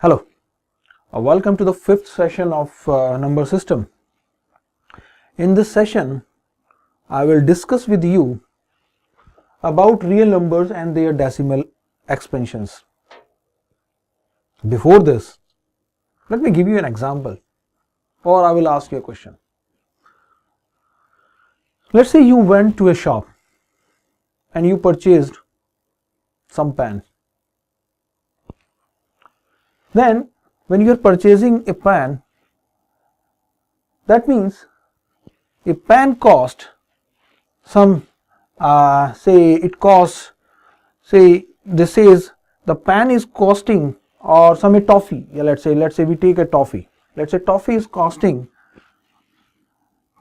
Hello, welcome to the fifth session of number system. In this session, I will discuss with you about real numbers and their decimal expansions. Before this, let me give you an example, or I will ask you a question. Let's say you went to a shop and you purchased some pen. Then when you are purchasing a pen, that means a pen cost some say it costs, say this says the pen is costing, or some a toffee, let's say we take a toffee, let's say toffee is costing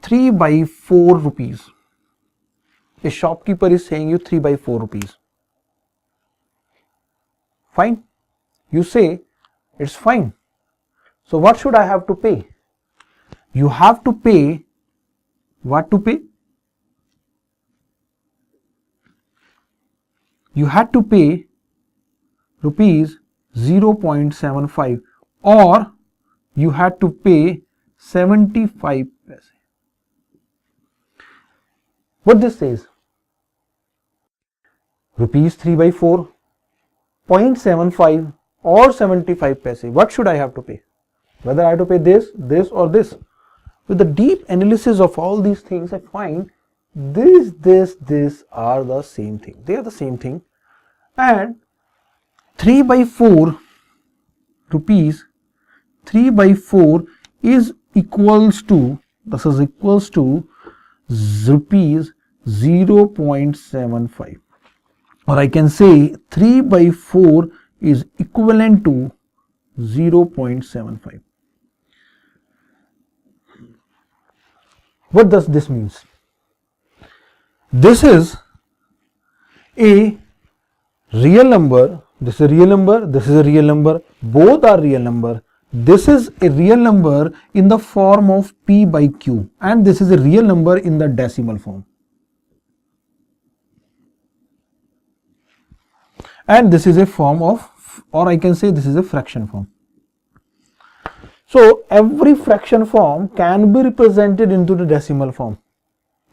3 by 4 rupees. A shopkeeper is saying you 3 by 4 rupees. Fine, you say it's fine. So what should I have to pay? You have to pay, what to pay? You had to pay rupees 0.75, or you had to pay 75 paise. What this says? Rupees 3 by 4, 0.75 or 75 paise. What should I have to pay? Whether I have to pay this or this. With the deep analysis of all these things, I find this are the same thing. They are the same thing. And 3 by 4 rupees, 3 by 4 is equals to, this is equals to rupees 0.75, or I can say 3 by 4 is equivalent to 0.75. What does this mean? This is a real number, this is a real number, this is a real number, both are real number. This is a real number in the form of P by Q, and this is a real number in the decimal form. And this is a form of, or I can say this is a fraction form. So every fraction form can be represented into the decimal form.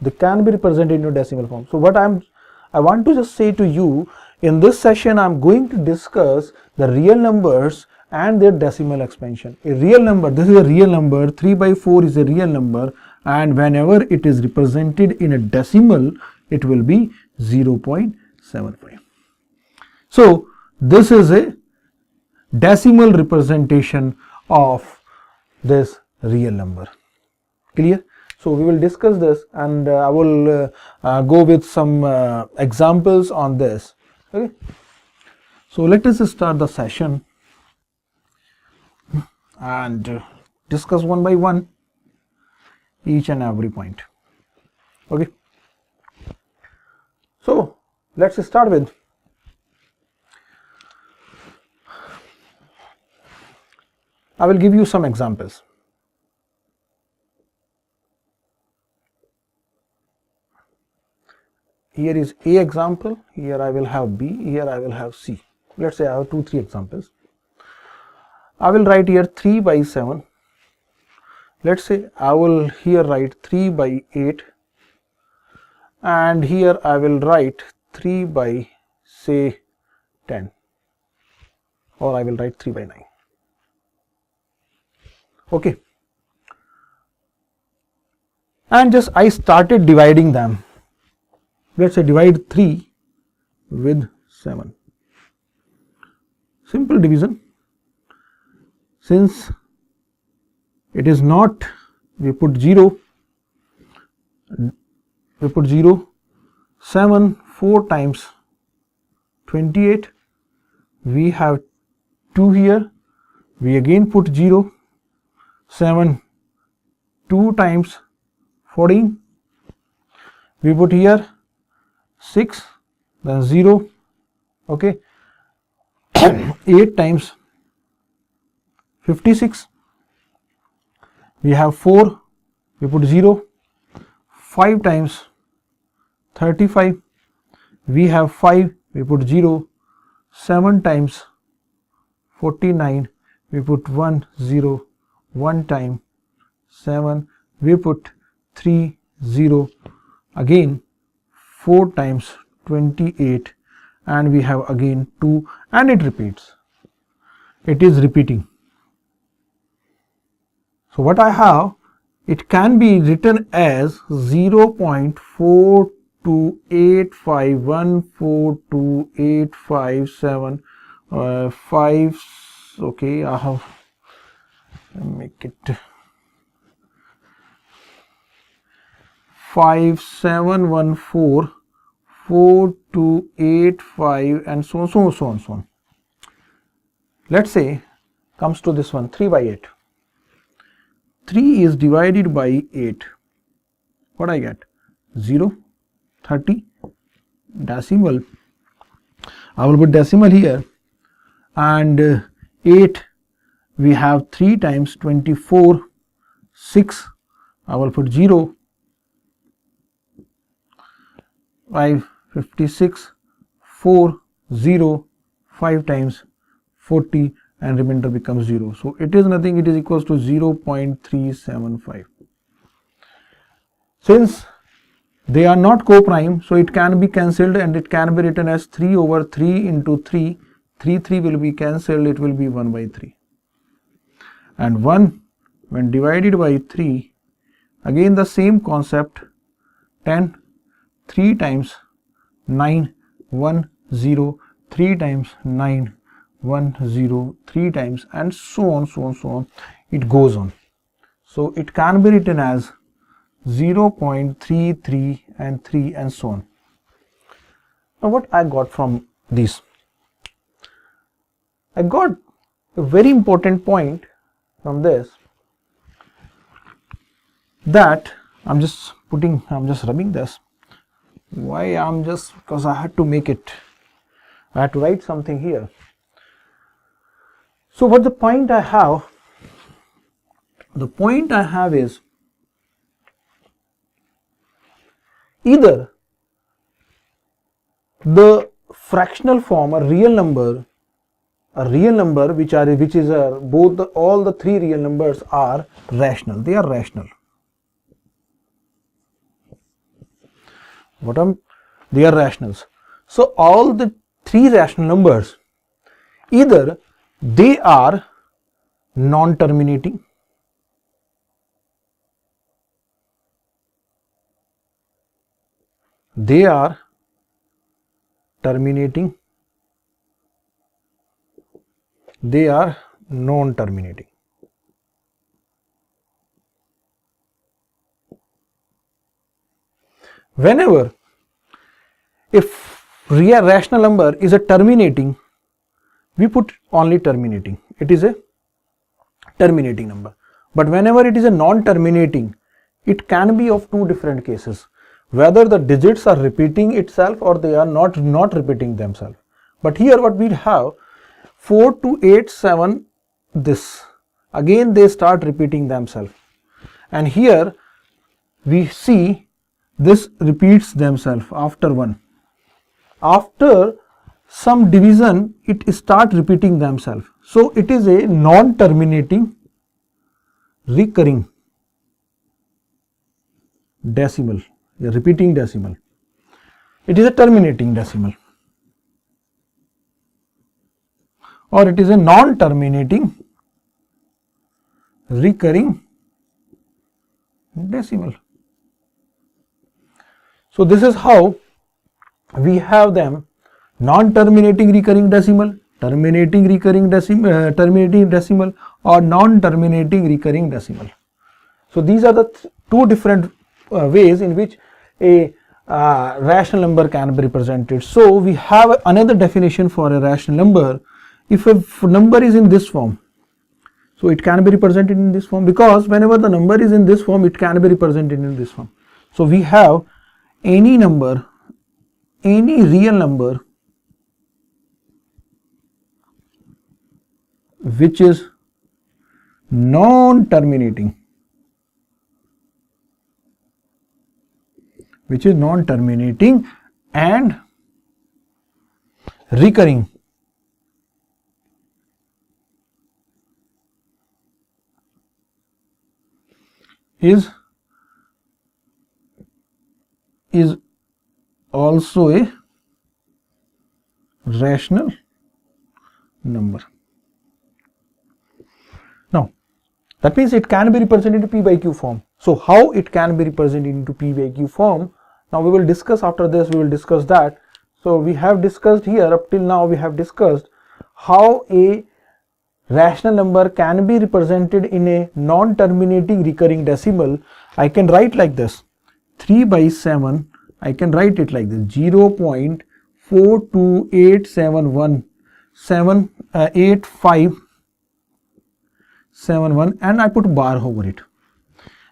They can be represented into decimal form. So what I want to just say to you, in this session I am going to discuss the real numbers and their decimal expansion. A real number, this is a real number, 3 by 4 is a real number, and whenever it is represented in a decimal, it will be 0.75. So this is a decimal representation of this real number. Clear? So we will discuss this, and I will go with some examples on this. Okay. So let us start the session and discuss one by one each and every point. Okay. So let's start with I will give you some examples. Here is A example, here I will have B, here I will have C. Let's say I have 2-3 examples. I will write here 3 by 7. Let's say I will here write 3 by 8, and here I will write 3 by say 10, or I will write 3 by 9. Okay, and just I started dividing them. Let's say divide 3 with 7. Simple division. Since it is not, we put 0, 7 4 times 28, we have 2 here, we again put 0, 7 2 times 14, we put here 6, then 0, okay, 8 times 56, we have 4, we put 0, 5 times 35, we have 5, we put 0, 7 times 49, we put 1 0 one time, 7, we put 3 0 again 4 times 28, and we have again 2, and it repeats. It is repeating. So what I have, it can be written as 0.4285142857 okay, I have make it 57144285 and so on. Let's say comes to this one, 3 by 8. 3 is divided by 8. What I get? 0, 30, decimal. I will put decimal here, and 8 we have 3 times 24, 6. I will put 0, 5, 56, 4, 0, 5 times 40, and remainder becomes 0. So it is nothing, it is equals to 0.375. Since they are not co-prime, so it can be cancelled, and it can be written as 3 over 3 into 3. 3 will be cancelled, it will be 1 by 3. And 1 when divided by 3, again the same concept, 10, 3 times 9, 1, 0, 3 times 9, 1, 0, 3 times, and so on. It goes on. So it can be written as 0.33 and 3 and so on. Now what I got from this? I got a very important point from this, that I'm just rubbing this. Why? Because I had to make it, I had to write something here. So what the point I have? The point I have is, either the fractional form, a real number which is all the three real numbers are rational. They are rational. They are rationals. So all the three rational numbers, either they are non-terminating, they are terminating, they are non-terminating. Whenever if real rational number is a terminating, we put only terminating. It is a terminating number. But whenever it is a non-terminating, it can be of two different cases. Whether the digits are repeating itself or they are not repeating themselves. But here what we have, 4 to 8, 7, this. Again they start repeating themselves. And here we see this repeats themselves after 1. After some division, it start repeating themselves. So it is a non-terminating recurring decimal, a repeating decimal. It is a terminating decimal, or it is a non-terminating recurring decimal. So this is how we have them: non-terminating recurring decimal, terminating recurring decimal, terminating decimal, or non-terminating recurring decimal. So these are the two different ways in which a rational number can be represented. So we have another definition for a rational number. If a number is in this form, so it can be represented in this form, because whenever the number is in this form, it can be represented in this form. So we have any number, any real number which is non-terminating, and recurring. is also a rational number. Now that means it can be represented in P by Q form. So how it can be represented into P by Q form, now we will discuss. After this we will discuss that. So we have discussed here, up till now we have discussed how a rational number can be represented in a non-terminating recurring decimal. I can write like this: 3 by 7, I can write it like this: 0.42871 and I put bar over it.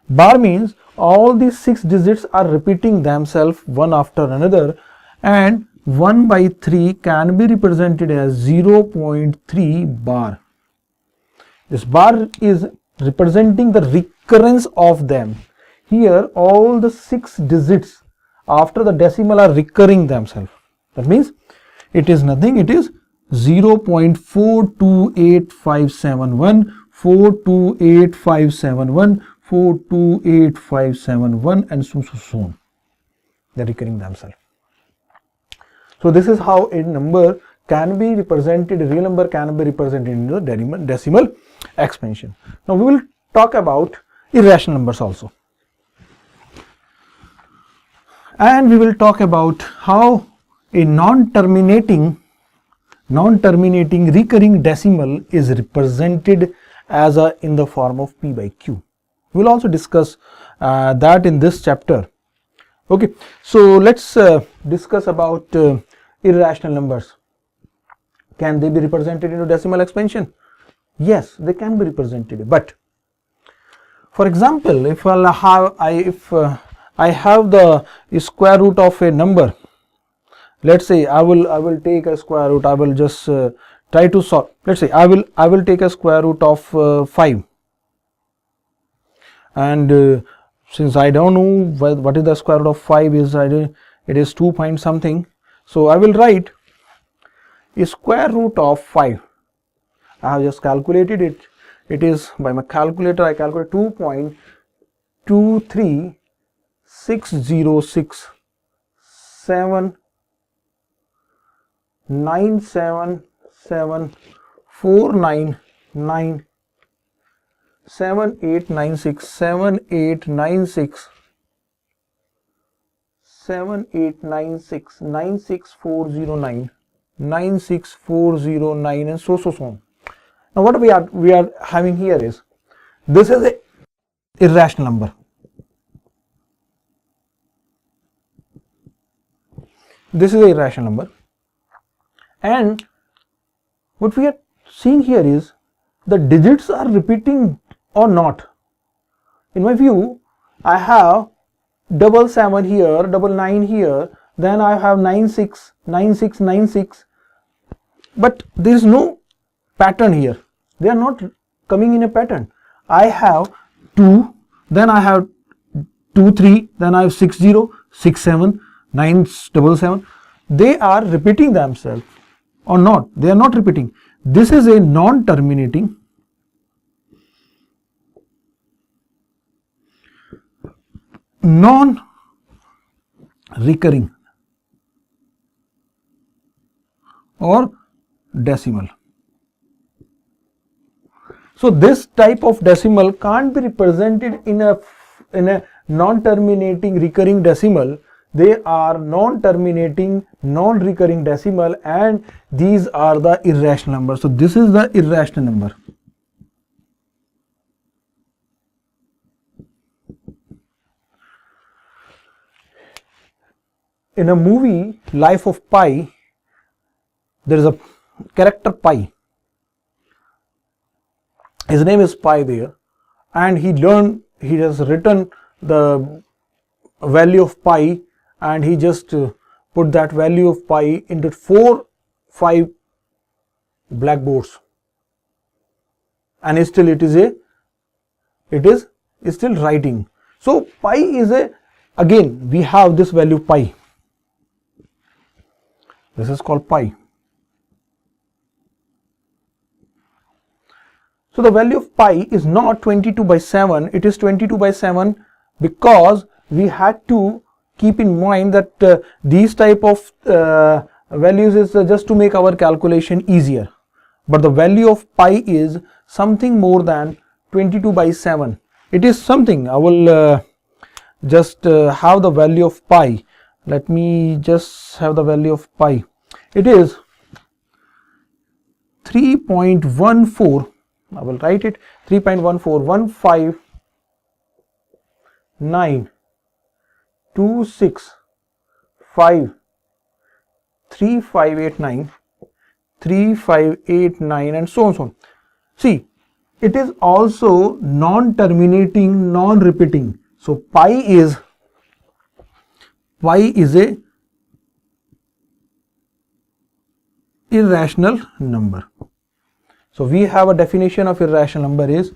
Bar means all these 6 digits are repeating themselves one after another, and 1 by 3 can be represented as 0.3 bar. This bar is representing the recurrence of them. Here all the 6 digits after the decimal are recurring themselves. That means it is nothing, it is 0.428571, 428,571, 428,571 and so on. They are recurring themselves. So this is how a number can be represented, a real number can be represented in the decimal expansion. Now we will talk about irrational numbers also. And we will talk about how a non-terminating recurring decimal is represented as in the form of P by Q. We will also discuss that in this chapter. Okay, so let's discuss about irrational numbers. Can they be represented into decimal expansion? Yes, they can be represented. But for example, if I have the square root of a number, let's say I will take a square root. I will just try to solve. Let's say I will take a square root of 5, and since I don't know what is the square root of 5 is, it is 2 point something. So I will write a square root of 5. I have just calculated it. It is by my calculator. I calculate 2.23606797749978967 96409 96409 and so on. Now what we are having here is, this is a irrational number. This is a irrational number, and what we are seeing here is the digits are repeating or not. In my view, I have 77 here, 99 here, then I have 96, 96, 96, but there is no pattern here. They are not coming in a pattern. I have 2, then I have 2, 3, then I have 60, 67, 977. They are repeating themselves or not. They are not repeating. This is a non-terminating non-recurring or decimal. So this type of decimal can't be represented in a non-terminating recurring decimal. They are non-terminating, non-recurring decimal, and these are the irrational numbers. So this is the irrational number. In a movie Life of Pi, there is a character Pi. His name is Pi there, and he has written the value of pi, and he just put that value of pi into 5 blackboards, and still it is still writing. So pi is again we have this value pi. This is called pi. So the value of pi is not 22 by 7, it is 22 by 7 because we had to keep in mind that these type of values is just to make our calculation easier. But the value of pi is something more than 22 by 7. It is something, I will just have the value of pi. Let me just have the value of pi. It is 3.14. I will write it 3.1415963589 and so on so on. See, it is also non-terminating, non-repeating. So pi is a irrational number. So we have a definition of irrational number is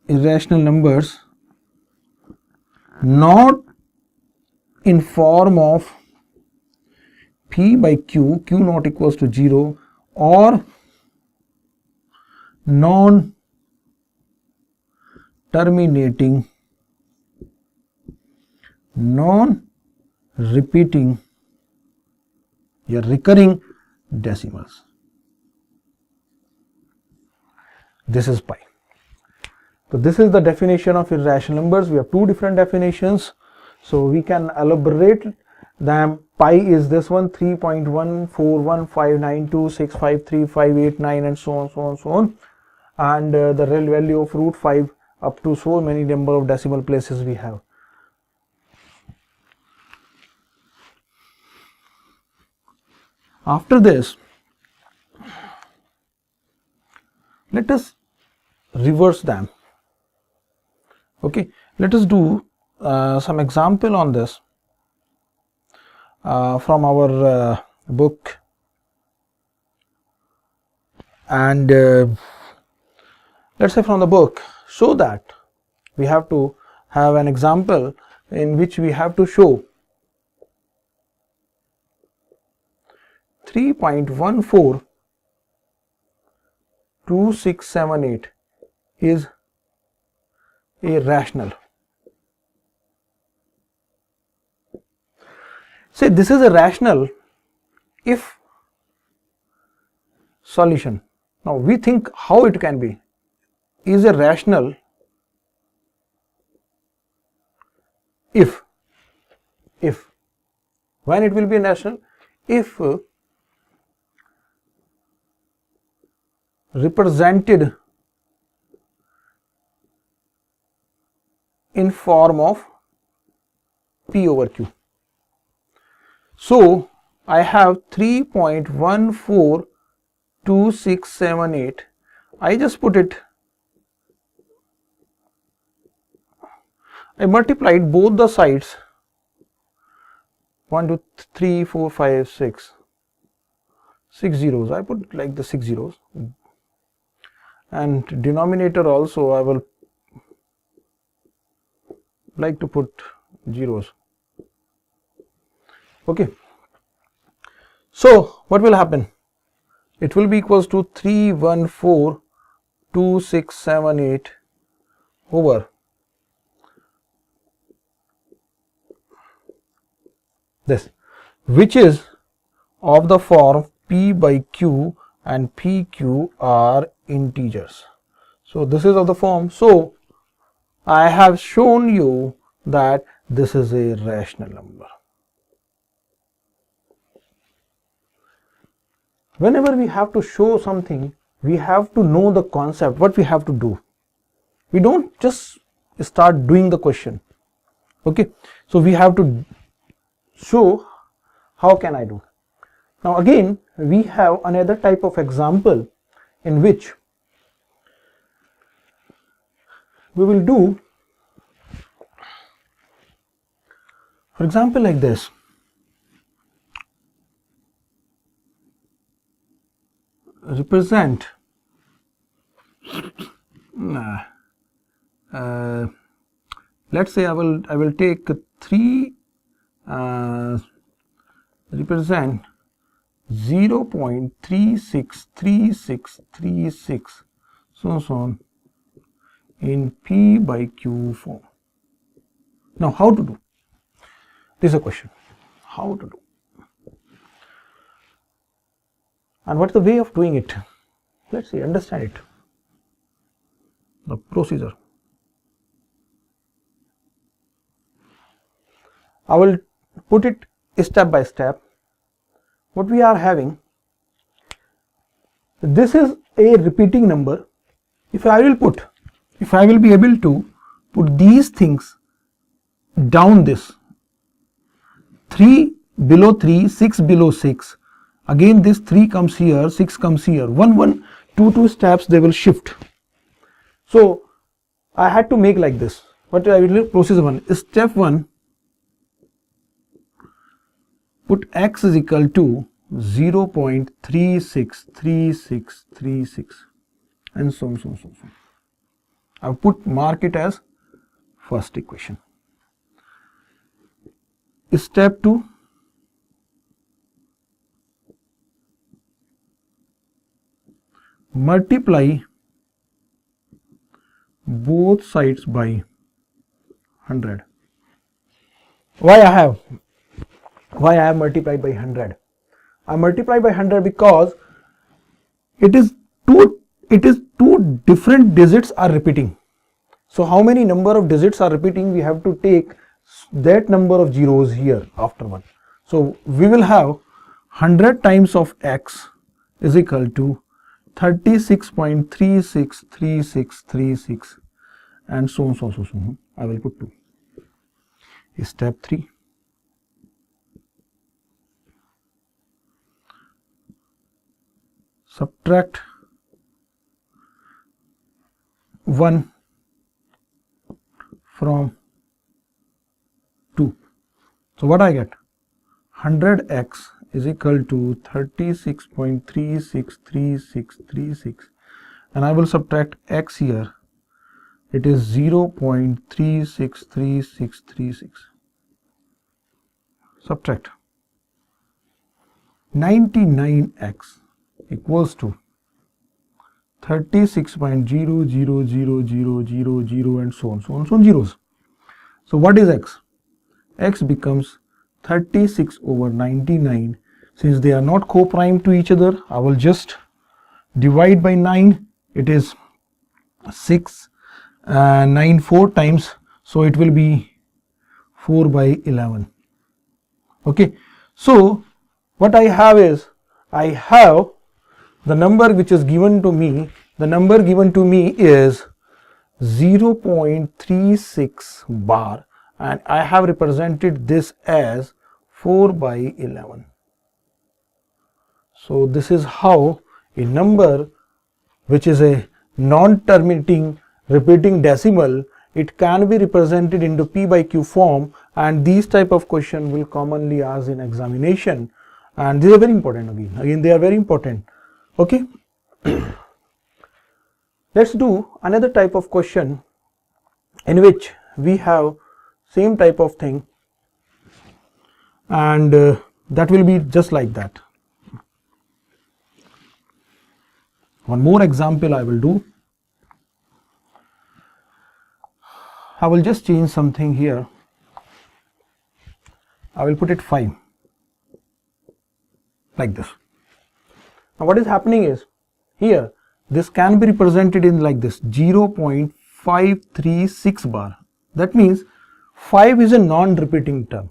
irrational numbers not in form of p by q, q not equals to 0, or non-terminating, non-repeating, recurring decimals. This is pi. So this is the definition of irrational numbers. We have two different definitions, so we can elaborate them. Pi is this one, 3.141592653589 and so on so on so on, and the real value of root 5 up to so many number of decimal places we have. After this, let us reverse them. Okay, let us do some example on this from our book, and let's say from the book, so that we have to have an example in which we have to show 3.142678 is irrational. Say this is a rational if solution. Now we think how it can be. Is a rational if when it will be rational? If represented in form of p over q. So I have 3.142678. I just put it, I multiplied both the sides, 1 2 3 4 5 6 zeros. I put like the 6 zeros, and denominator also I will like to put zeros. Okay, so what will happen? It will be equals to 3.142678 over this, which is of the form p by q, and pq are integers. So this is of the form. So I have shown you that this is a rational number. Whenever we have to show something, we have to know the concept, what we have to do. We don't just start doing the question. Okay, so we have to show how can I do. Now again we have another type of example in which we will do, for example, like this. Represent let's say I will take 3 represent 0.363636, so on in P by Q form. Now how to do? This is a question. How to do? And what's the way of doing it? Let's see, understand it. The procedure. I will put it step by step. What we are having, this is a repeating number. If I will be able to put these things down this, 3 below 3, 6 below 6, again this 3 comes here, 6 comes here, 1, 2 steps they will shift. So I had to make like this. What I will do? Procedure 1. Step 1, put x is equal to 0.363636 and so on. I will mark it as first equation. Step 2, multiply both sides by 100. Why I have multiplied by 100? I multiply by 100 because it is two different digits are repeating. So how many number of digits are repeating? We have to take that number of zeros here after 1. So we will have 100 times of x is equal to 36.363636 and so on. I will put 2. Step 3. Subtract 1 from 2. So what I get? 100x is equal to 36.363636 and I will subtract x here. It is 0.363636. Subtract 99x equals to 36.000000 and so on zeros. So what is x? X becomes 36 over 99. Since they are not co-prime to each other, I will just divide by 9. It is 6 9 4 times, so it will be 4 by 11. Okay, so what I have is, I have the number which is given to me. The number given to me is 0.36 bar and I have represented this as 4 by 11. So this is how a number which is a non-terminating repeating decimal, it can be represented into P by Q form, and these type of question will commonly ask in examination, and these are very important. Again they are very important. Okay. Let's do another type of question in which we have same type of thing, and that will be just like that. One more example I will do. I will just change something here. I will put it 5 like this. Now what is happening is, here this can be represented in like this, 0.536 bar. That means 5 is a non-repeating term,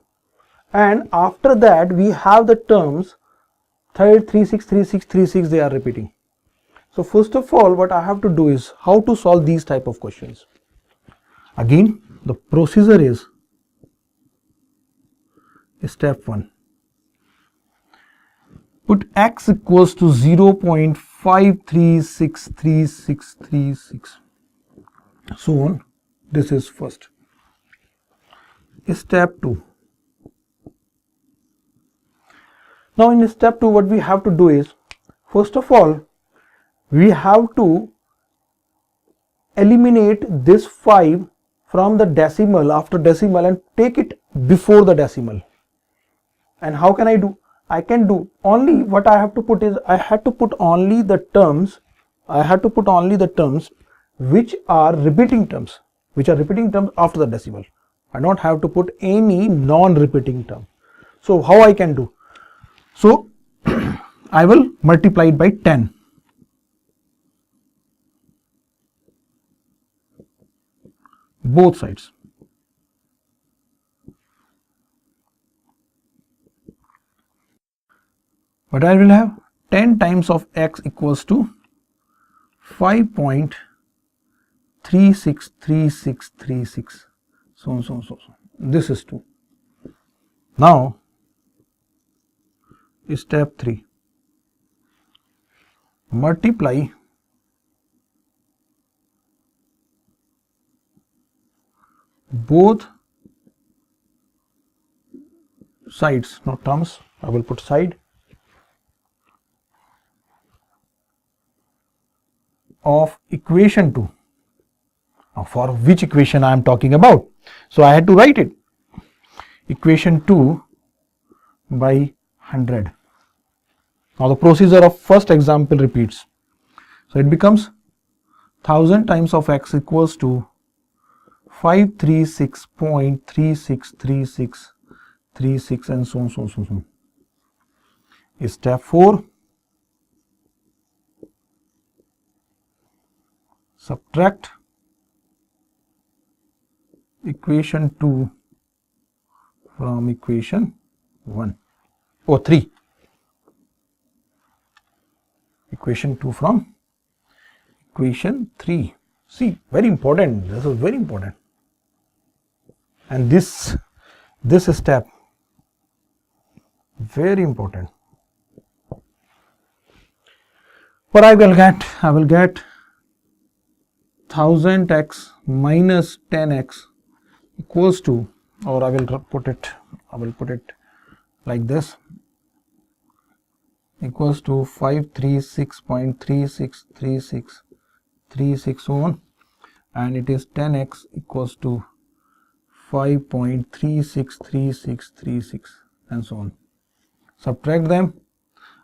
and after that we have the terms 36, 36, 36, they are repeating. So first of all, what I have to do is how to solve these type of questions. Again, the procedure is step 1. Put x equals to 0.5363636, so on. This is first. Step 2. Now in step 2, what we have to do is, first of all, we have to eliminate this 5 from the decimal, after decimal, and take it before the decimal. And how can I do? I can do only what I have to put is I had to put only the terms which are repeating terms after the decimal. I don't have to put any non-repeating term. So how I can do? So I will multiply it by 10. Both sides. But I will have 10 times of x equals to 5.363636. So. This is 2. Now, step 3. Multiply both sides, not terms, I will put side of equation 2. Now for which equation I am talking about? So I had to write it. Equation 2 by 100. Now the procedure of first example repeats. So it becomes 1000 times of x equals to 536.363636 and so on. Step 4. Subtract equation 2 from equation 1 or 3. Equation 2 from equation 3. See, very important. This is very important. And this step, very important. What I will get 1000x minus 10x equals to, or I will put it like this, equals to 536.363636 and it is 10x equals to 5.363636 and so on. Subtract them,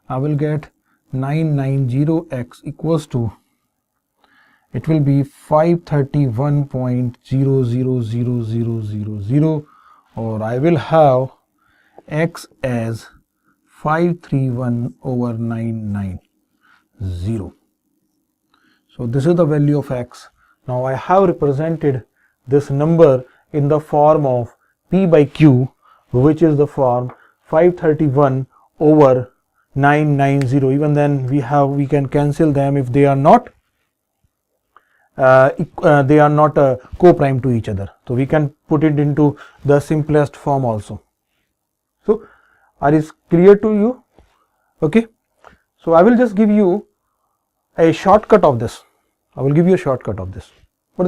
I will get 990x equals to, it will be 531.000000, or I will have x as 531 over 990. So this is the value of x. Now I have represented this number in the form of p by q, which is the form 531 over 990. Even then we can cancel them if they are not co-prime to each other. So we can put it into the simplest form also. So are it clear to you? Okay. So I will just give you a shortcut of this. What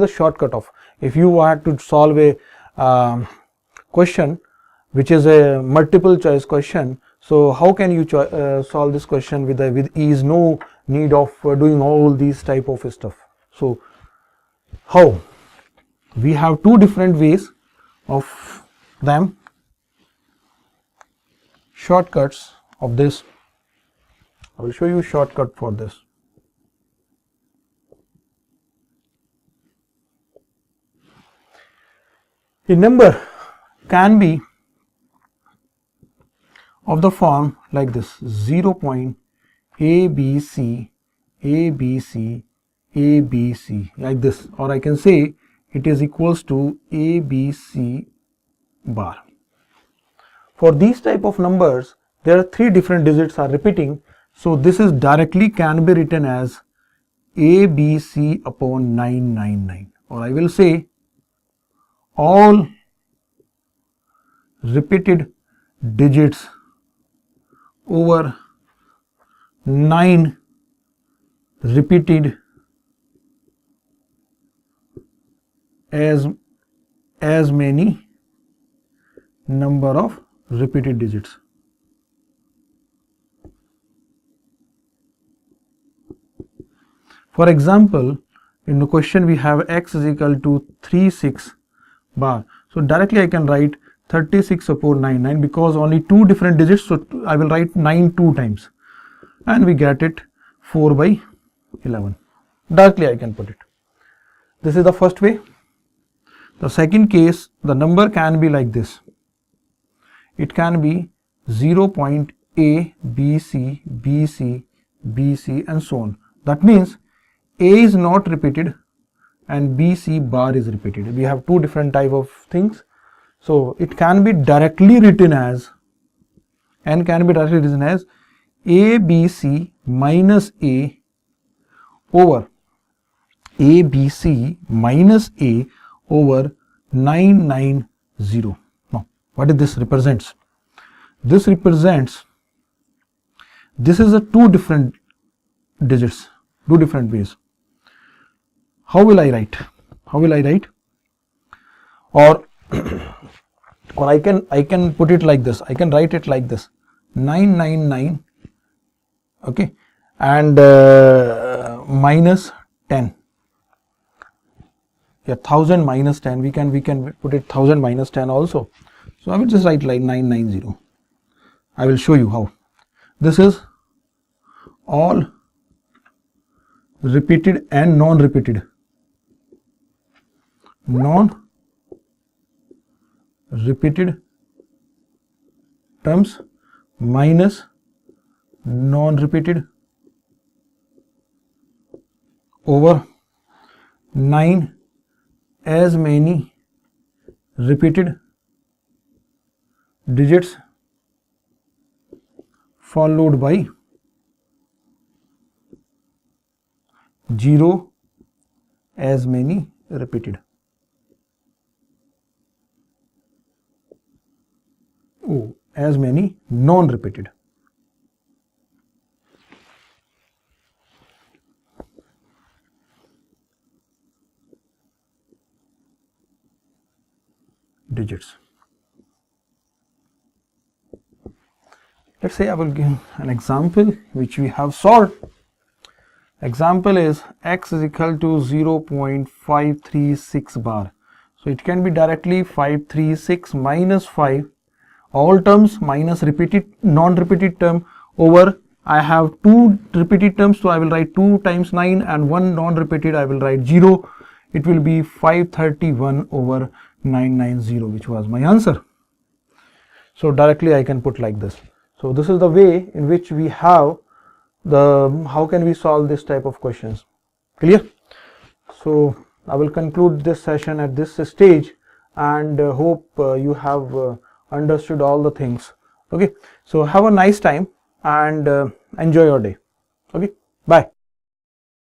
is the shortcut of? If you had to solve a question which is a multiple choice question, so how can you solve this question with ease? No need of doing all these type of stuff. So how? We have two different ways of them. Shortcuts of this. I will show you shortcut for this. A number can be of the form like this: 0.abc abc abc, like this, or I can say it is equals to abc bar. For these type of numbers, there are three different digits are repeating, so this is directly can be written as abc upon 999, or I will say all repeated digits over 9 repeated as many number of repeated digits. For example, in the question we have x is equal to 36 bar. So directly I can write 36 upon 9 because only two different digits, so I will write 9 two times and we get it 4 by 11. Directly I can put it. This is the first way. The second case, the number can be like this. It can be 0.A, BC, BC, BC and so on. That means A is not repeated and BC bar is repeated. We have two different type of things. So it can be directly written as, n can be directly written as ABC minus A over ABC minus A over 990. Now, what is this represents? This represents, this is a two different digits, two different ways. How will I write? How will I write? Or I can put it like this. I can write it like this: 999, okay, and minus 10. Yeah, 1000 minus 10. We can put it 1000 minus 10 also. So I will just write like 990. I will show you how. This is all repeated and non-repeated. Non-repeated terms minus non-repeated over 9 as many repeated digits followed by 0 as many repeated. Oh, as many non-repeated. Digits. Let's say I will give an example which we have solved. Example is x is equal to 0.536 bar. So it can be directly 536 minus 5, all terms minus repeated non-repeated term over, I have two repeated terms, so I will write 2 times 9 and one non-repeated, I will write 0. It will be 531 over 990, which was my answer. So directly I can put like this. So this is the way in which we have the, how can we solve this type of questions. Clear? So I will conclude this session at this stage and hope you have understood all the things. Okay, so have a nice time and enjoy your day. Okay, bye.